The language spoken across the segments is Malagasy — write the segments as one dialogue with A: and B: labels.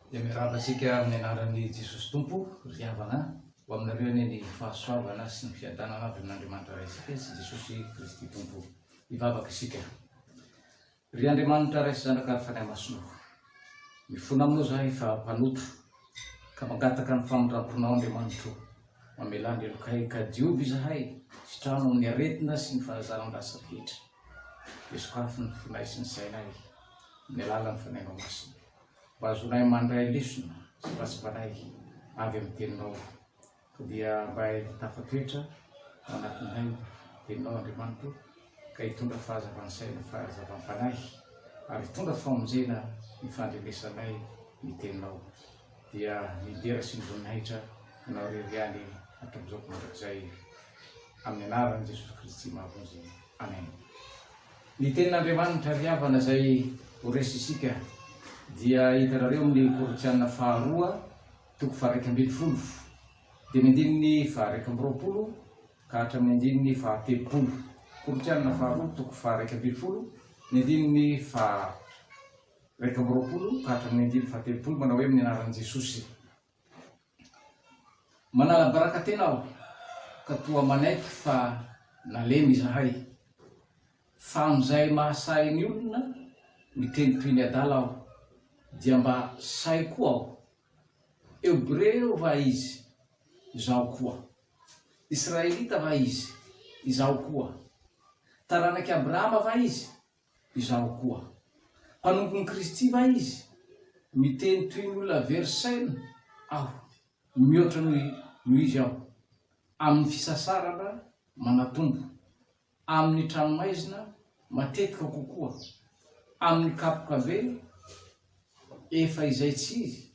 A: Dia miarahasika amin'ny anaran'i Jesosy Tompo, ry havana, ho aminareo ny fahasoavana sy ny fiadanana avy amin'Andriamanitra raisika sy Jesosy Kristy Tompo ivavaka isika. Ry Andriamanitra raisy zanaka fanay masonao. Mifona aminao zahay fa mpanoto ka mangataka ny famindramponao Andriamanitra. Mamela ny elokay ka diovy zahay sitrano amin'ny aretina sy ny fanazarana lasa rehetra. Esokafy ny fonay sy ny sainay amin'ny alalan'ny fanainao masina. Mba azonay mandray lesona sy fasipanay avy amin'ny teninao. Ka dia mba tafatoetra manatinay teninao Andriamanitra ka hitondra fahazavan'ny saina fahazavam-panay ary hitondra famonjena ny fandrenesanay ny teninao. Dia midera sy ny voninahitra anao rery atramizao mandrakizay amin'ny anaran'i Jesosy Kristy mahavonjy. Amen. Ny tenin'Andriamanitra ry havana zay horesy isika dia hitanareo amin'ny Korintiana 2:1-20 dia mindininy 2:20 ka hatramin'ny andininy 30. Korintiana 2:1-20 mindininy 2:20 ka hatramin'ny andininy 30 manao hoe amin'ny anaran'i Jesosy. Manala baraka tenao ka toa manaiky fa nalemy zahay fa amin'izay mahasay ny olona miteny toy ny adala aho dia mba say koa aho. Hebreo va izy, izaho koa. Israelita va izy, izaho koa. Taranaky Abrahama va izy, izaho koa. Mpanompony Kristy va izy, miteny toy ny olona verisaina aho, mihoatra noho izy aho. Amin'ny fisasarana manatombo, amin'ny tranomaizina matetika kokoa, amin'ny kapoka be efa izay tsy izy,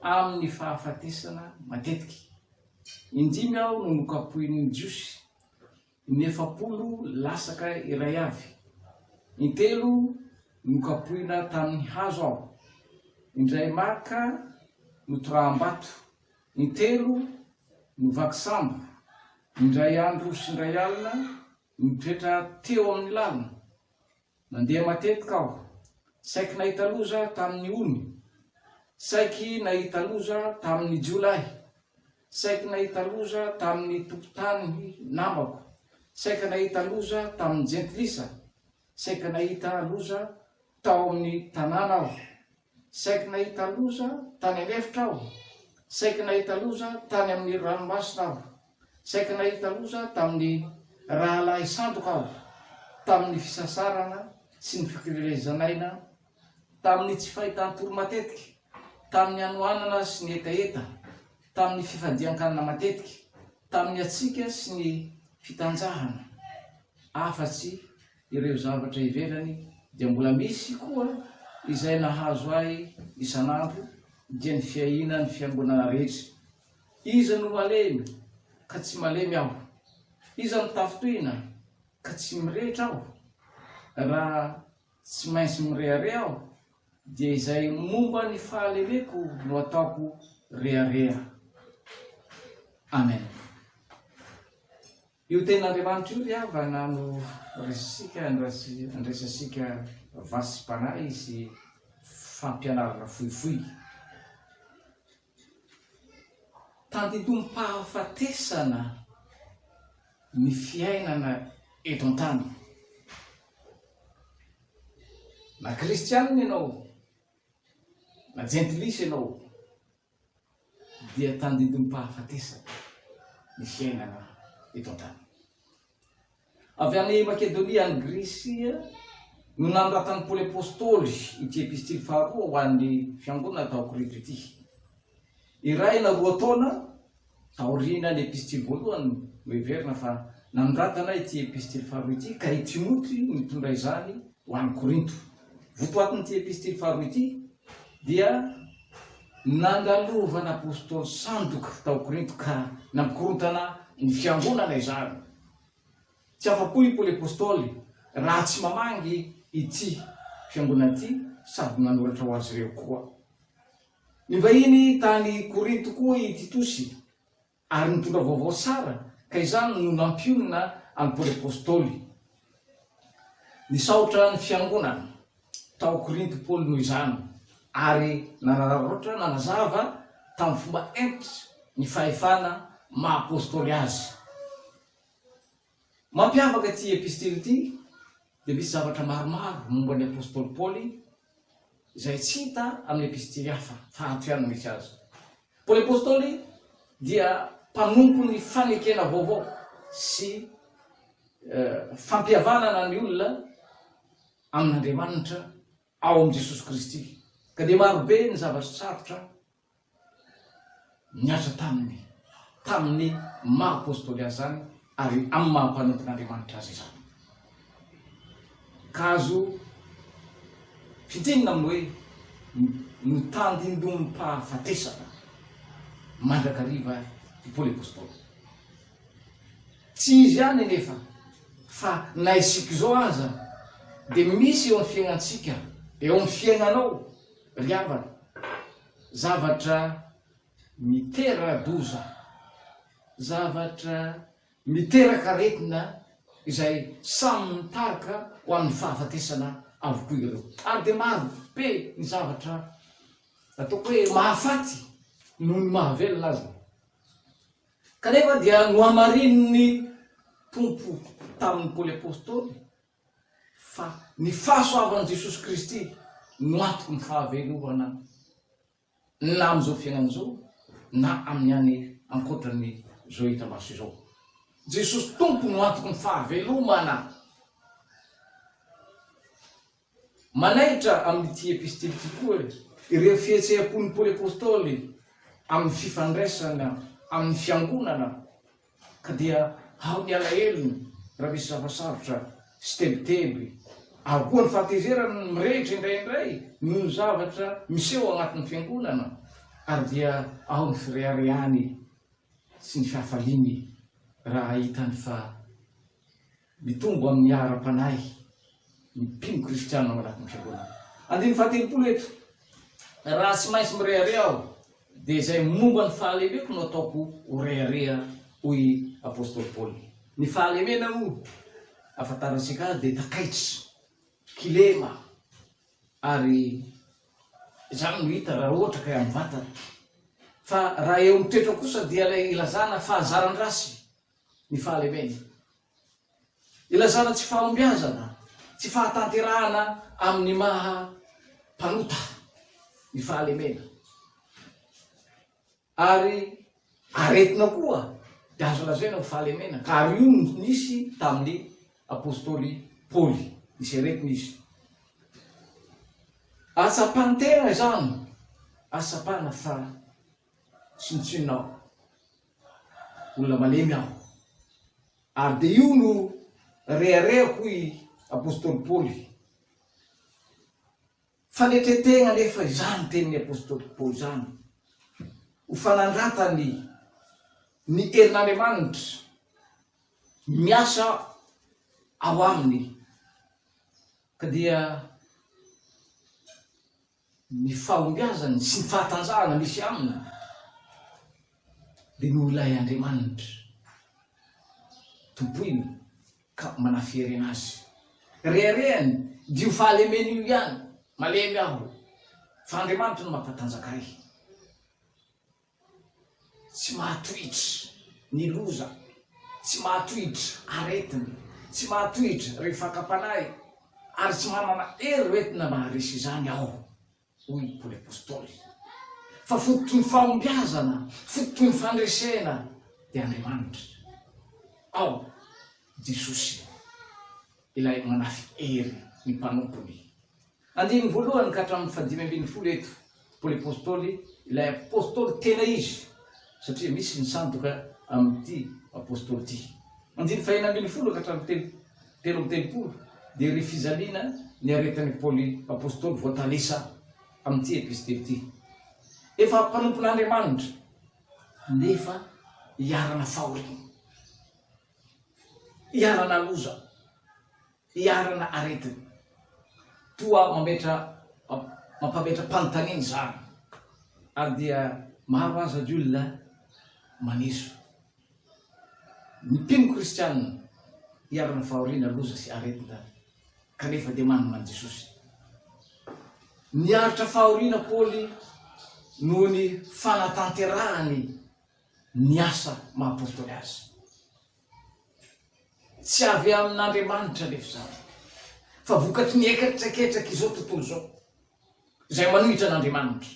A: amin'ny fahafatesana matetiky. Indimy aho no nokapohin'ny jiosy, ny 70 lasaka iray avy. Intelo nokapohina tamin'ny hazo aho, indray maka notoram-bato. Intelo novaky sambo, indray andro sy indray alina mitoetra teo amin'ny lalina. Mandeha matetika aho, saiky nahita loza tamin'ny ony, saiky nahita loza tamin'ny jiolahy, saiky nahita loza tamin'ny tompotany namako, saiky nahita loza tamin'ny jentilisa, saiky nahita loza tao amin'ny tanàna aho, saiky nahita loza tany Lefitra aho, saiky nahita loza tany amin'ny ranomasina aho, saiky nahita loza tamin'ny rahalahy sandoka aho, tamin'ny fisasarana sy ny fikirelezanaina, tamin'ny tsy fahitantoro matetiky, tamin'ny anoanana sy ny etaeta, tamin'ny fifadian-kanina matetiky, tamin'ny atsika sy ny fitanjahana. Afatsy ireo zavatra ivelany dia mbola misy koa izay nahazo ahy isan'andro dia ny fiahina ny fiangonana rehetra. Iza no malemy ka tsy malemy aho, iza no tafitohina ka tsy mirehitra aho. Raha tsy maintsy mireare aho dia izay momba ny fahalemeko no ataoko rearea. Amen. Io tenin'Andriamanitra io ry havana no andresasika vasy-panay sy fampianarana fohifohy. Tanditom-pahafatesana ny fiainana eto an-tany. Na kristianina ianao, na jentilisa ianao, dia tanditom-pahafatesana ny fiainana eto an-tany. Avy any Makedonia any Grisia no nanoratan'ny Paoly apôstôly ity epistily 2 ho an'ny fiangonana tao Korinto ity. Iray na 2 taona taoriana ny epistily voalohany hoeverina fa nanoratana ity epistily 2 ity ka i Timoty mitondra izany ho an'ny Korinto. Votoatin'ity epistily 2 ity dia nandalovana apôstôly sandoka tao Korinto ka nampikorotana ny fiangonana izany. Tsy afa-po i Paoly apôstôly raha tsy mamangy ity fiangonana ity sady nanoratra ho azy ireo koa. Ny vahiny tany Korinto koa i Titosy ary nitondra vaovao tsara ka izany no nampionina amin'ny Paoly apôstôly. Nisaotra ny fiangonana tao Korinto Paoly noho izany ary nararotra nanazava tamin'ny fomba entitra ny fahefana maha-apôstôly azy. Mampiavaka ty epistily ty dia misy zavatra maromaro momba ny apôstôly Paoly izay tsy hita amin'ny epistily hafa fa antoiana misy azy. Paoly apôstôly dia mpanompo ny fanekena vaovao sy fampihavanana ny olona amin'Andriamanitra ao am' Jesosy Kristy. Ka dia marobe ny zavatra sarotra niatra tamin'ny maha-apôstôly azy zany ary amin'ny maha-mpanompon'Andriamanitra azy izany. Ka azo fitinina amin'ny hoe mitandindomim-pahafatesana mandrakariva i Paoly apôstôly. Tsy izy ihany nefa fa na isika izao aza dia misy eo amin'ny fiainantsika, eo amin'ny fiainanao ry havana, zavatra mitera-doza, zavatra miteraka aretina izay samy mitarika ho amin'ny fahafatesana avokoa ireo. Ary dia maro be ny zavatra ataoko hoe mahafaty noho ny mahavelona azy. Kanefa dia nohamarin'ny Tompo tamin'ny Paoly apôstôly fa ny fahasoavan'i Jesosy Kristy no antoky ny fahavelovana na amin'izao fiainana izao na amin'ny any ankoatran'ny zao hita maso izao. Jesosy Tompo no antoky ny fahavelomana. Manaitra amin'ity epistily ty koa ireo fihetseha-pon'ny Paoly apôstôly amin'ny fifandraisana amin'ny fiangonana, ka dia ao ny alaheliny raha misy zava-sarotra sy tebiteby, ary koa ny fahatezerana mirehitra indraindray noho ny zavatra miseho agnatin'ny fiangonana, ary dia ao ny fireharehany sy ny fiafaliny raha hitany fa mitombo amin'ny ara-panay mipino kristianina ao agnatin'ny fiangonana. Andiny fahatelopolo eto, raha tsy maintsy mirehareha aho dia izay momba ny fahalemeko no ataoko horehareha hoy apôstôly Paoly. Ny fahalemena moa afantarantsika azy dia takaitsy, kilema, ary izany no hita raha ohatra ka amin'ny vatana. Fa raha eo amin'ny toetra kosa dia ilay ilazana fahazaran-drasy ny fahalemena. Ilazana tsy fahombiazana, tsy fahatanterahana amin'ny maha-panota ny fahalemena. Ary aretina koa dia azo lazaina ny fahalemena, ka ary io nisy tamin'ny apôstôly Paoly, nisy aretina izy. Atsapana tena izany, atsapana fa sinotsinonao, olona malemy aho. Ary dia io no reharehako i apôstôly Paoly. Fanetretena nefa izany tenin'ny apôstôly Paoly izany, ho fanandratany ny herin'Andriamanitra miasa ao aminy, ka dia ny fahombiazany sy ny fahatanjahana misy aminy dia no ilay Andriamanitra tompoiny ka manaferena azy. Reharehany dio fahalemeny io ihany, malemy aho fa Andriamanitra no mampatanjakay. Tsy mahatohitra ny loza, tsy mahatohitra aretina, tsy mahatohitra rehefa kapanay, ary tsy manana hery hoentina maharesy izany aho hoy Paoly apôstôly. Fa fototry ny fahombiazana, fototry ny fandresena dia Andriamanitra ao Jesosy ilay manafy hery ny mpanompony. Andiny voalohany ka hatramin'ny 5 eto, Paoly apôstôly ilay apôstôly tena izy, satria misy ny sandoka amin'ity apôstôly ty. Andiny 4 ka hatramin'ny 13 dia irery fijaliana ny aretan'ny Paoly apôstôly voatanisa amin'ity epistily ty. Efa mpanompon'Andriamanitra nefa iarana fahoriana, iarana loza, iarana aretina, toa mampametra panontaniana izany. Ary dia maro aza dy olona maneso mipino kristianina iarana fahoriana, loza sy aretina, kanefa dia manana an'i Jesosy. niaritra fahoriana Paoly noho ny fanatanterahany ny asa maha-apôstôly azy. Tsy avy amin'Andriamanitra nefa zany, fa vokatry ny ekatraketraky izao tontolo zao izay manohitra an'Andriamanitra.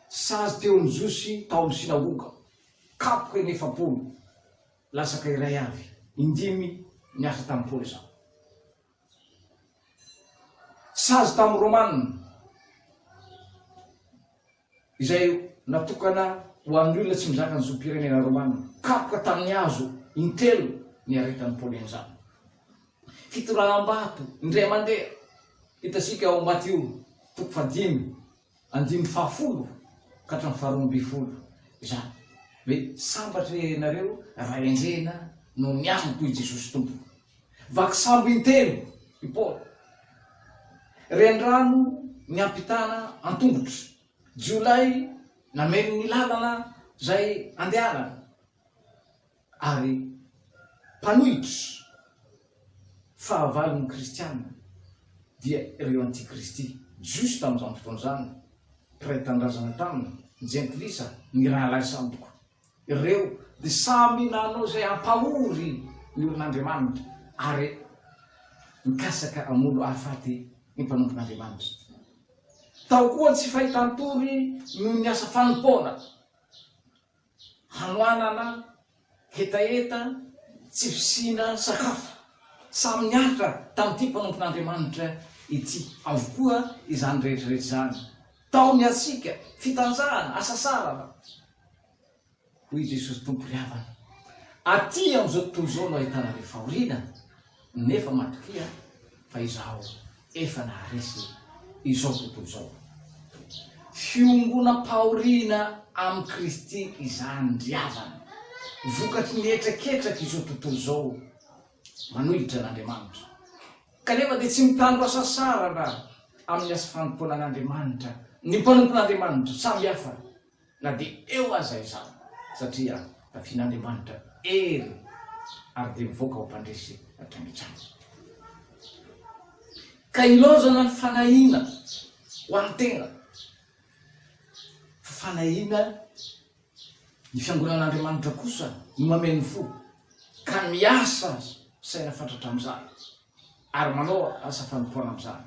A: Sazy teo amin'ny Josy tao amin'ny sinagoga, kapoka eny efapolo, lasaka iray avy, 5 niasa tamin'ny Paoly zao. Sazy tamin'ny Romanina izay natokana ho amin'ny olona tsy mizaka ny zom-pirenena Romanina, kapoka tamin'ny hazo intelo ny aretan'ny Paoly en'izany. Fitoraham-bato indray mandeha, hitasika ao Mateo 5:10 ka hatramin'ny 12 izany. Hoe sambatra ianareo raha enjena no niamiko i Jesosy Tompo. Vaky sambo intelo i Paoly, rendrano niampitana an-tongotra, jiolay nomen'ny lalana zay andehanana, ary mpanohitra fahavalon'ny kristianina dia ireo antikristy just tamin'izany fotoana zany, mpiray tandrazana taminy, jentilisa, ny rahalahy samboko. Ireo dia samy nanao zay ampahory ny olon'Andriamanitra ary mikasaka amolo ahafaty ny mpanompon'Andriamanitra. Tao koa tsy fahitantory noho ny asa fanompona, hanoanana, hetaheta, tsy fisina sakafo, samy niaritra tamin'ity mpanompon'Andriamanitra ity avokoa izany rehetrarehetra zany. Tao ny atsika fitanjahana, asa sarana hoy Jesosy Tompo riavana. Aty amin'izao tontolo zao no ahitana re fahoriana, nefa matokia fa izaho efa naharesy izao tontolo zao. Fiombonam-pahoriana amin'ny Kristy izany riavana, vokatry ny etraketraky izao tontolo zao manohitra an'Andriamanitra. Kanefa dia tsy mitandro asa sarana amin'ny asa fanomponan'Andriamanitra, ny mpanompon'Andriamanitra samy hafa na dia eo aza izany, satria tafian'Andriamanitra ery ary dia mivoaka ho mpandresy hatramitrany. Ka ilozana ny fanahiana ho an'ny tena, fanahiana ny fiangonan'Andriamanitra kosa no mameno fo ka miasa saina fatratra amin'izany ary manao asa fanompoana amin'izany.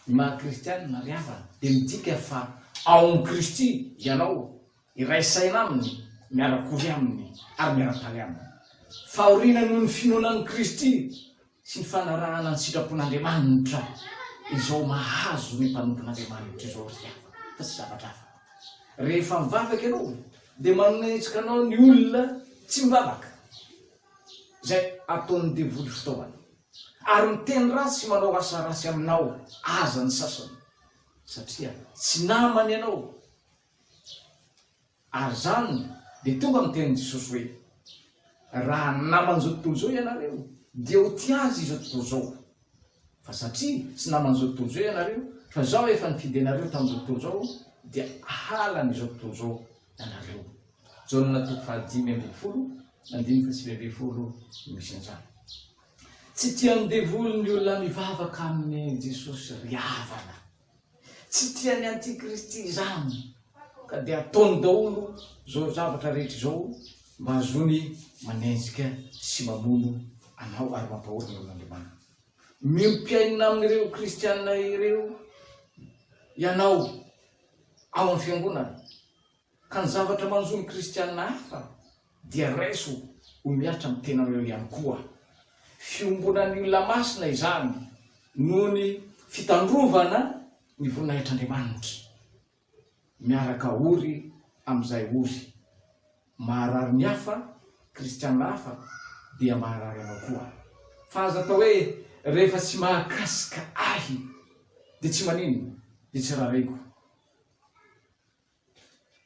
A: Ny maha-kristianina riavana dia midika fa ao amin'ny Kristy ianao, iray saina aminy, miarakory aminy ary miara-paly aminy. Fahoriana noho ny finoanan'ny Kristy sy ny fanarahana ny sitrapon'Andriamanitra izao mahazo ny mpanompon'Andriamanitra izao riavana, fa tsy zavatra hafa. Rehefa mivavaka ianao dia manetsika anao ny olona tsy mivavaka zay ataon'ny devoly fitaovana, ary miteny ratsy manao asa ratsy aminao aza ny sasany, satria tsy namany ianao. Ary zany dia tonga miteny Jesosy hoe raha naman'izao tontolo zao ianareo dia ho tia azy izao tontolo zao, fa satria tsy naman'izao tontolo zao ianareo fa zao efa nifidy anareo tamin'izao tontolo zao dia halan'izao tontolo zao ianareo. Jaonina 5:20 misy an'izany. Tsy tian'ny devoly ny olona mivavaka amin'ny Jesosy riavana, tsy tian'ny antikristy izany, ka dia ataony daholo zao zavatra rehetra izao mba hazony manenjika sy mamono anao ary mampahory ny olon'Andriamanitra. Mimpiaina amin'ireo kristianina ireo ianao ao amin'ny fiangonana, ka ny zavatra manzony kristianina hafa dia raiso ho miatra amin'ny tenareo ihany koa. Fiombonan'ny olona masina izany noho ny fitandrovana ny voninahitran'Andriamanitra, miaraka ory amin'izay ory. Maharary ny hafa, kristianina hafa dia maharary anao koa. Fa aza atao hoe rehefa tsy mahakasika ahy dia tsy manino, dia tsy raraiko.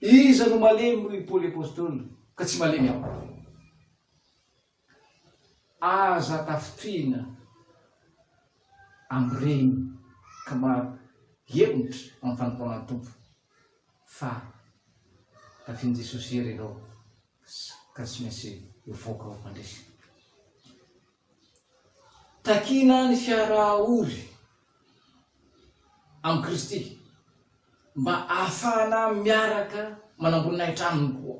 A: Iza no malemy i Paoly apôstôly ka tsy malemy aho? Aza tafitrina amin'ireny ka mahevitra amin'ny fanompoanan'ny Tompo, fa tafian'i Jesosy ery ianao ka tsy maintsy hivoaka ho mpandresy. Takina ny fiaraha ory amin'ny Kristy mba ahafahana miaraka manamboninahitra aminy koa.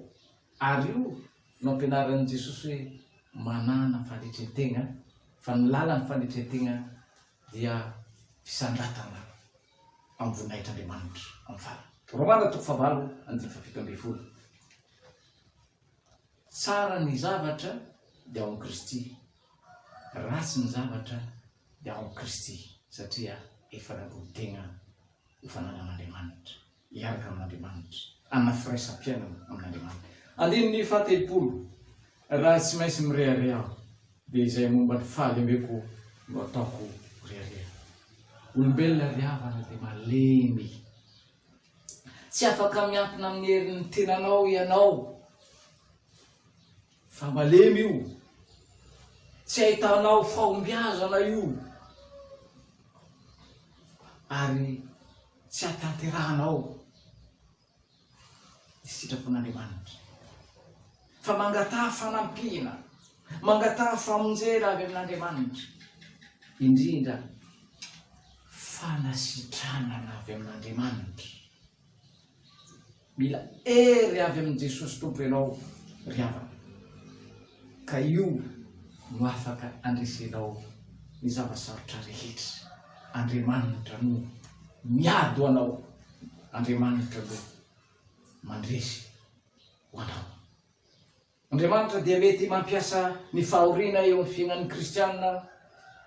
A: Ary io no ampianaran'i Jesosy hoe manana fanetretena, fa ny lalan'ny fanetretena dia fisandratana amin'ny voninahitran'Andriamanitra amin'ny farany. Romana 8:7-7. Tsara ny zavatra dia ao amin'ny Kristy, ratsy ny zavatra dia ao amin'ny Kristy, satria efa nabontena ho fananan'Andriamanitra, hiaraka amin'Andriamanitra, anana firaisam-piainana amin'Andriamanitra. Andininy 7, raha tsy maintsy mirehareha aho, dia izay momba ny fahalembeko no ataoko rehareha. Olombelona riavana dia malemy, tsy afaka miankina amin'ny herin'ny tenanao ianao, fa malemy io, tsy ahitanao fahombiazana io, ary tsy atanterahanao ny sitrapon'Andriamanitra, fa mangataha fanampihana, mangataha famonjera avy amin'Andriamanitra, indrindra fanasitranana avy amin'Andriamanitra. Mila ery avy amin'i Jesosy Tompo ianao riavana, ka io no afaka andresenao ny zava-sarotra rehetra. Andriamanitra no miady ho anao, Andriamanitra no mandresy ho anao. Andriamanitra dia mety mampiasa ny fahoriana eo amin'ny fiainan'ny kristianina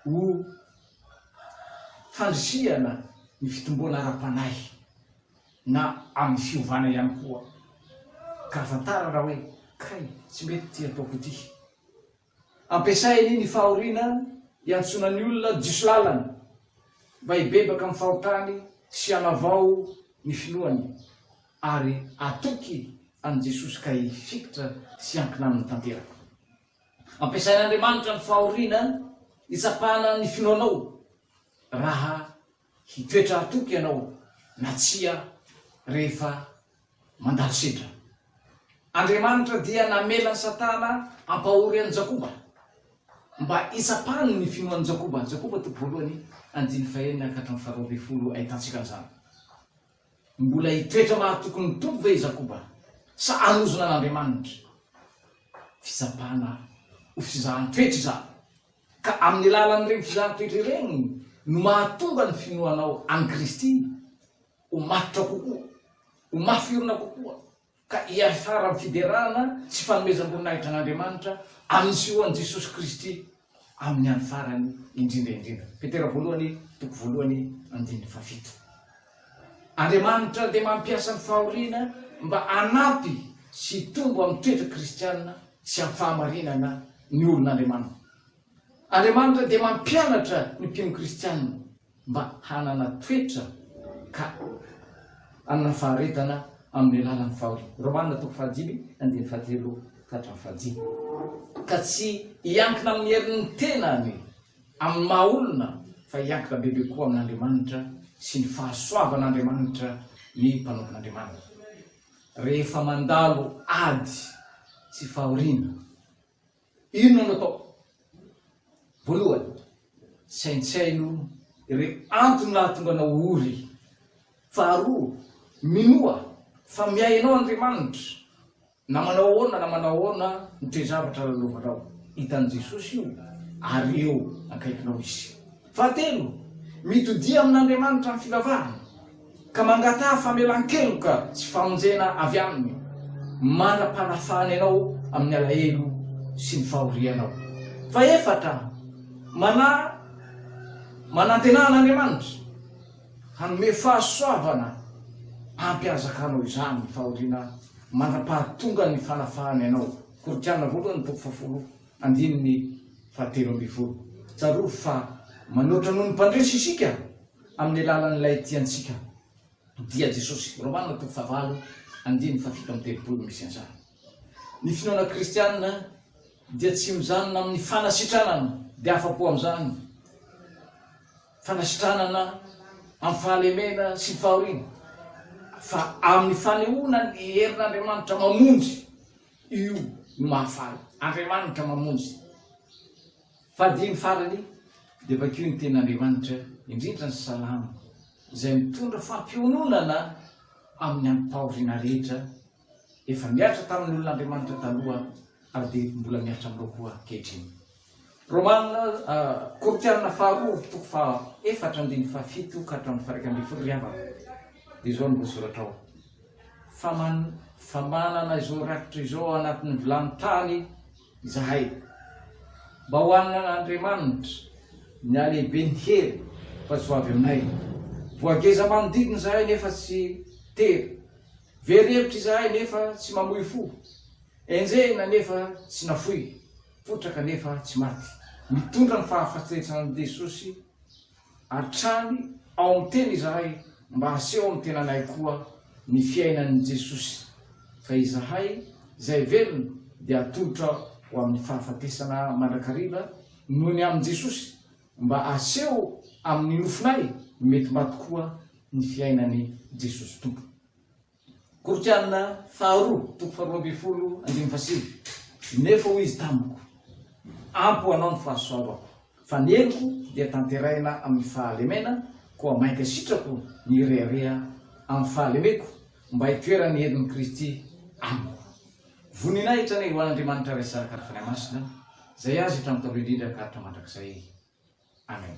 A: ho fandrisihana ny fitomboana ara-panahy na amin'ny fiovana ihany koa. Ka fantara raha hoe kay tsy mety ty ataoko ity. Ampiasainy ny fahoriana hiantsonan'ny olona diso lalana mba hibebaka amin'ny fahotany sy hanavao ny Filohany, ary atoky an' Jesosy ka hifikitra sy hankina amin'ny tanteraka. Ampiasain'Andriamanitra ny fahoriana hitsapana ny finoanao raha hitoetra atoky ianao na tsia rehefa mandalo sedra. Andriamanitra dia namela ny Satana ampahory an'i Jakoba mba hitsapany ny finoan'i Jakoba. Jakoba 1:9-12 ahitantsika an'izany. Mbola hitoetra mahatoky ny tompo ve Jakoba sa anozona an'Andriamanitra? Fitsapana ho fizahan-toetra izany, ka amin'ny alalan'ireny fizahan-toetra ireny no mahatonga ny finoanao an'i Kristy ho matotra kokoa, ho mafirina kokoa, ka hiafara amin'ny fiderana sy fanomezam-boninahitra an'Andriamanitra amin'ny sioan'i Jesosy Kristy amin'ny any farany indrindraindrindra. Petera 1:7. Andriamanitra dia mampiasa ny fahoriana mba anampy sy tombo amin'ny toetra kristianina sy amin'ny fahamarinana ny olon'Andriamanitra. Andriamanitra dia mampianatra ny mpino kristianina mba hanana toetra ka hanana faharetana amin'ny alalan'ny fahoriana. Romana 5:5-7. Ka tsy hiankina amin'ny herin'ny tenany amin'ny maha olona, fa hiankina bebe koa amin'Andriamanitra sy ny fahasoavan'Andriamanitra ny mpanompon'Andriamanitra. Rehefa mandalo ady sy fahoriana, ino no atao? Voalohany, saintsaino ireo antony nahatonga anao ory. Faharoa, minoa fa miainao Andriamanitra na manao ahoana na manao ahoana ny toe-javatra lalovanao. Hitan'i Jesosy io, ary eo akaikinao izy. Fahatelo, mitodia amin'Andriamanitra ny filavahana, ka mangataha famelan-keloka sy famonjena avy aminy, manam-panafahana ianao amin'ny alahelo sy ny fahorianao. Faefatra, manantenan'Andriamanitra hanome fahasoavana ampiazakanao izany ny fahoriana, manam-pahatonga ny fanafahana ianao. Korintiana 1:17. Tsarovy fa manoatra noho ny mpandresy isika amin'ny alalan'ilay tiantsika dia Jesosy. Romana 9:7-7 misy an'izany. Ny finoana kristianina dia tsy mijanona amin'ny fanasitranana dia afa-po amin'izany, fanasitranana amin'ny fahalemena sy ny fahoriana, fa amin'ny fanehoana ny herin'Andriamanitra mamonjy. Io no mahafaly, Andriamanitra mamonjy. Fa dimy farany dia vakio ny ten'Andriamanitra indrindra ny salamo zay mitondra fampiononana amin'ny ampaorina rehetra efa miatra tamin'ny olon'Andriamanitra taloha ary dia mbola miatra amin'ireo koa ankehitriny. Korintiana 2:4-7 ka hatramin'ny 1:7 riavaka dia izao no voasoratra ao: fa manana izao rakitra izao anatin'ny vilany tany izahay, mba ho an'Andriamanitra ny alehibe ny hery fa tsy ho avy aminay. Voageza manodidina izahay nefa tsy tery, very-hevitra izahay nefa tsy mamoy fo, enjehina nefa tsy nafoy, fotraka nefa tsy maty. Mitondra ny fahafatesana Jesosy hatrany ao amin'ny teny izahay, mba haseho amin'ny tenanay koa ny fiainan'i Jesosy. Fa izahay izay velona dia atolotra ho amin'ny fahafatesana mandrakariva noho ny amin'i Jesosy, mba haseho amin'ny nofinay mety maty koa ny fiainan'i Jesosy Tompo. Korintiana 2:2-7 nefa hoy izy tamiko: ampy anao ny fahasoavako, fa ny heliko dia tanterahina amin'ny fahalemena, koa mahakasitrako ny rearea amin'ny fahalemeko, mba hitoerany hedin'i Kristy amiko. Voninay hitranay ho an'Andriamanitra resaraka ary fanahy-masina, zay azy hatramin'ny taloha indrindra ka hatra mandrakizay. Amen.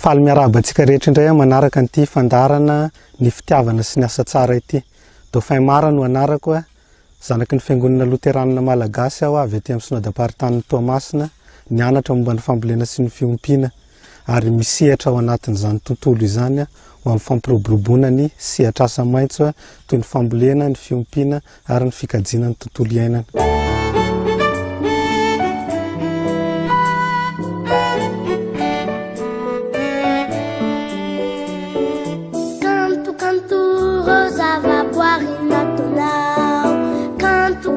B: faly miarabantsika rehetra indray manaraka an'ity fandarana ny fitiavana sy ny asa tsara ity. Dauphin Mara no anarako zanaky ny fiangonana Luteranina Malagasy aho avy aty amin'ny Synodam-Paritany Toamasina, nianatra momba ny fambolena sy ny fiompiana ary misehatra ao anatin'izany tontolo izany ho amin'ny fampiroboroboana ny sehatra asa maitso toy ny fambolena, ny fiompiana ary ny fikajiana ny tontolo iainana.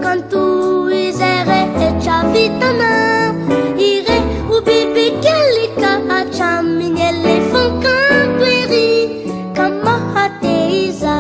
C: Canto irery vitana ire o biby kely ka hatramin'ny elefant kanto ery ka mahateiza.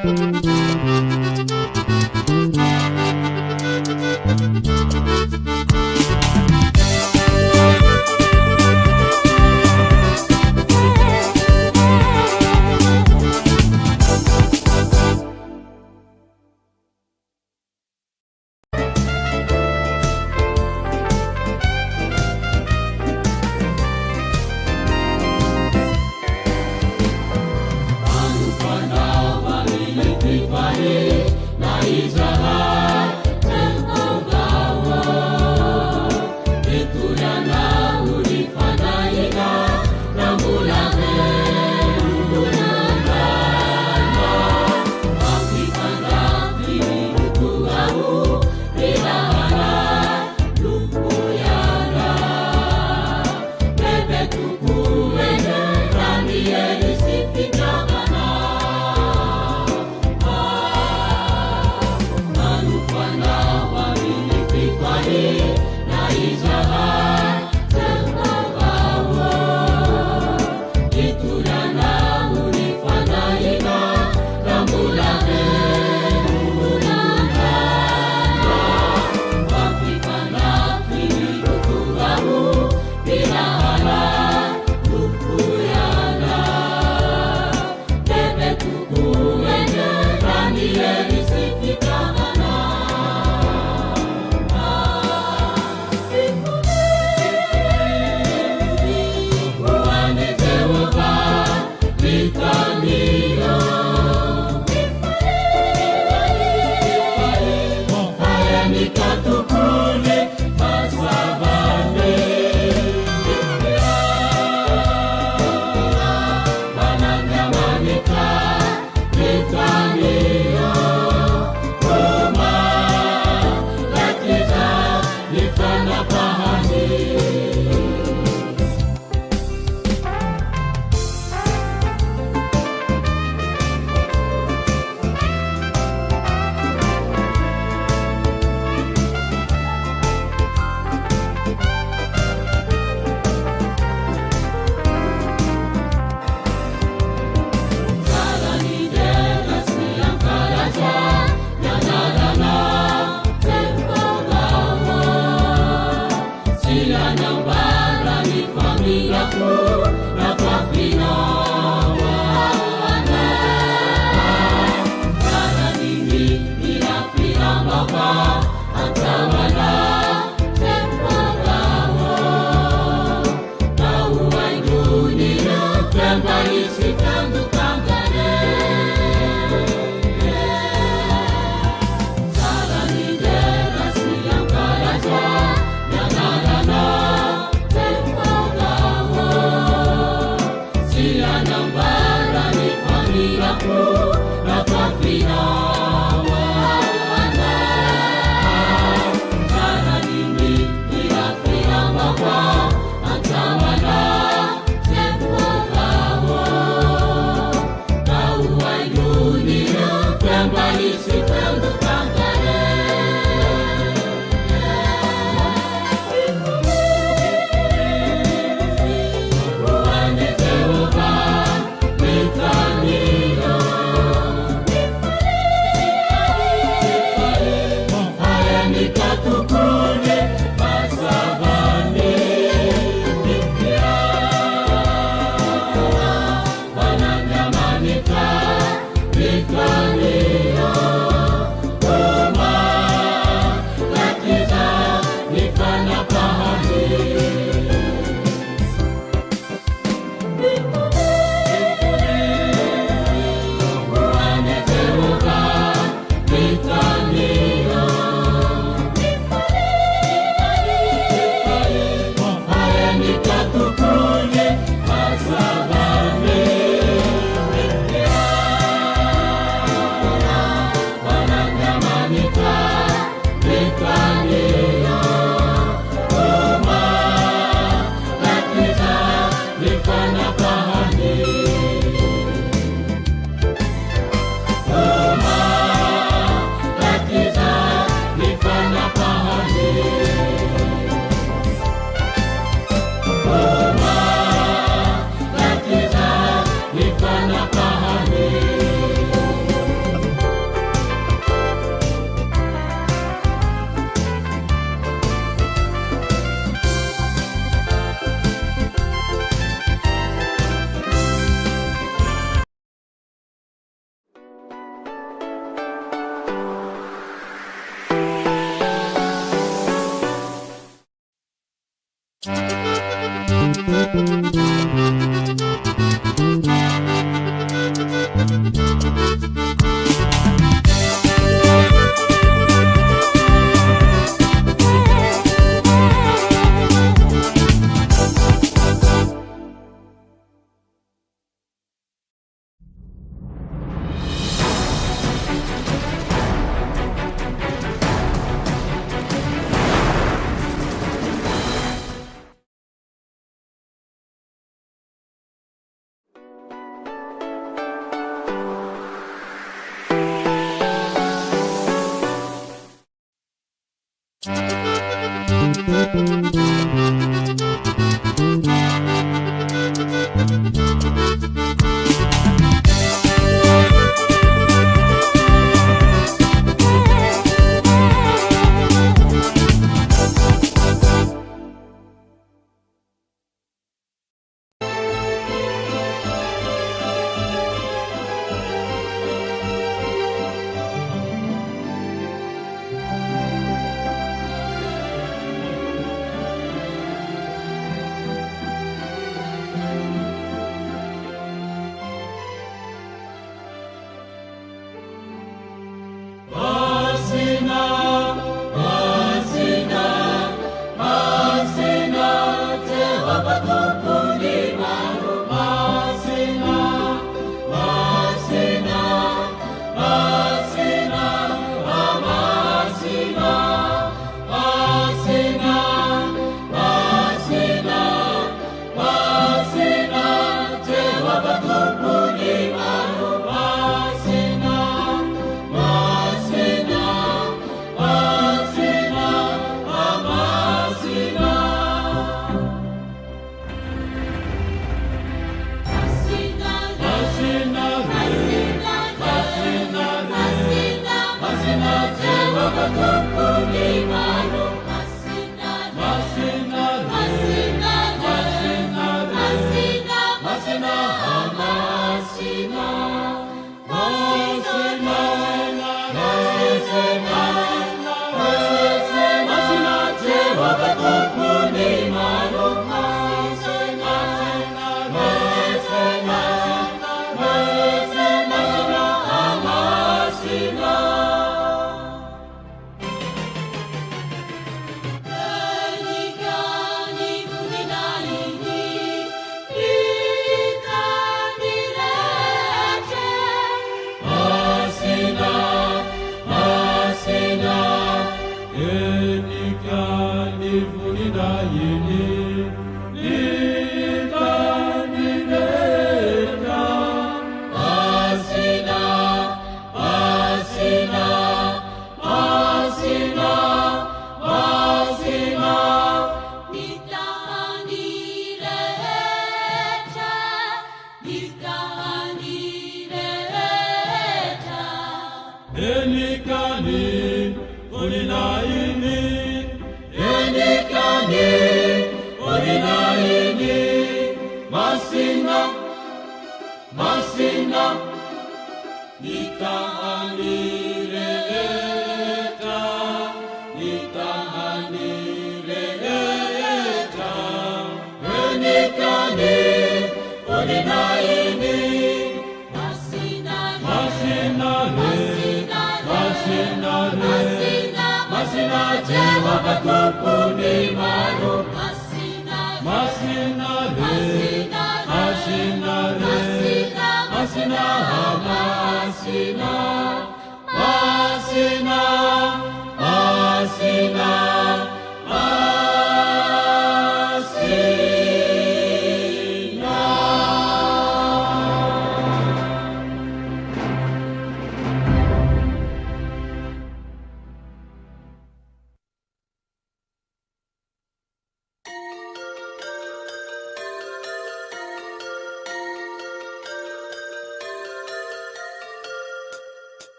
D: Italia.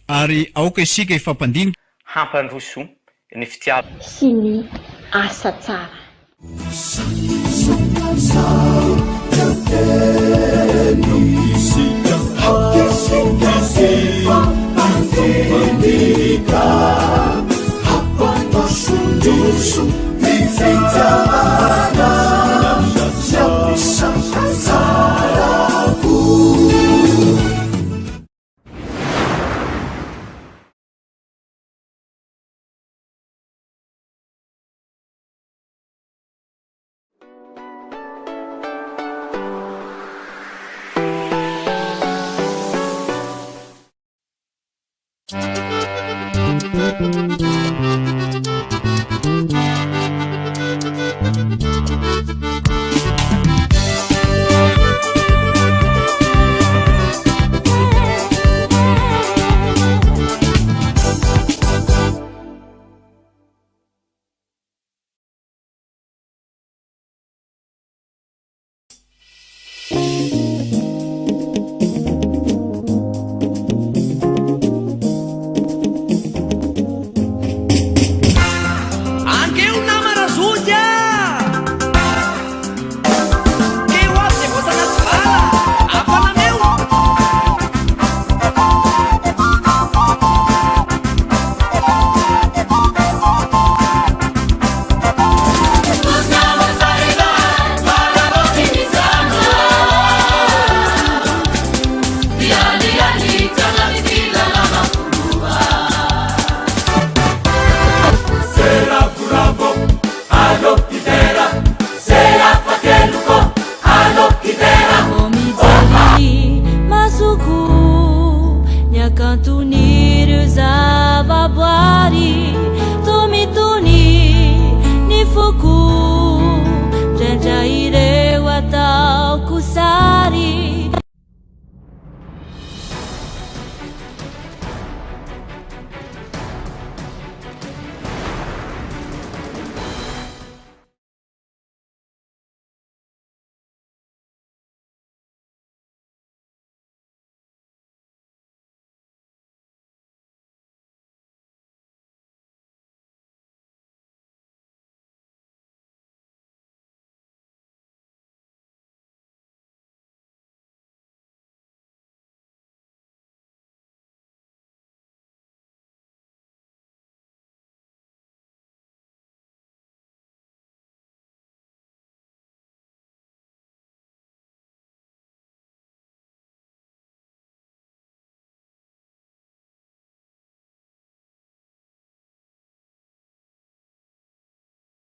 D: Ary aoka isika ifampandinika
E: hampandroso ny fitiavana
F: sy ny asa tsara.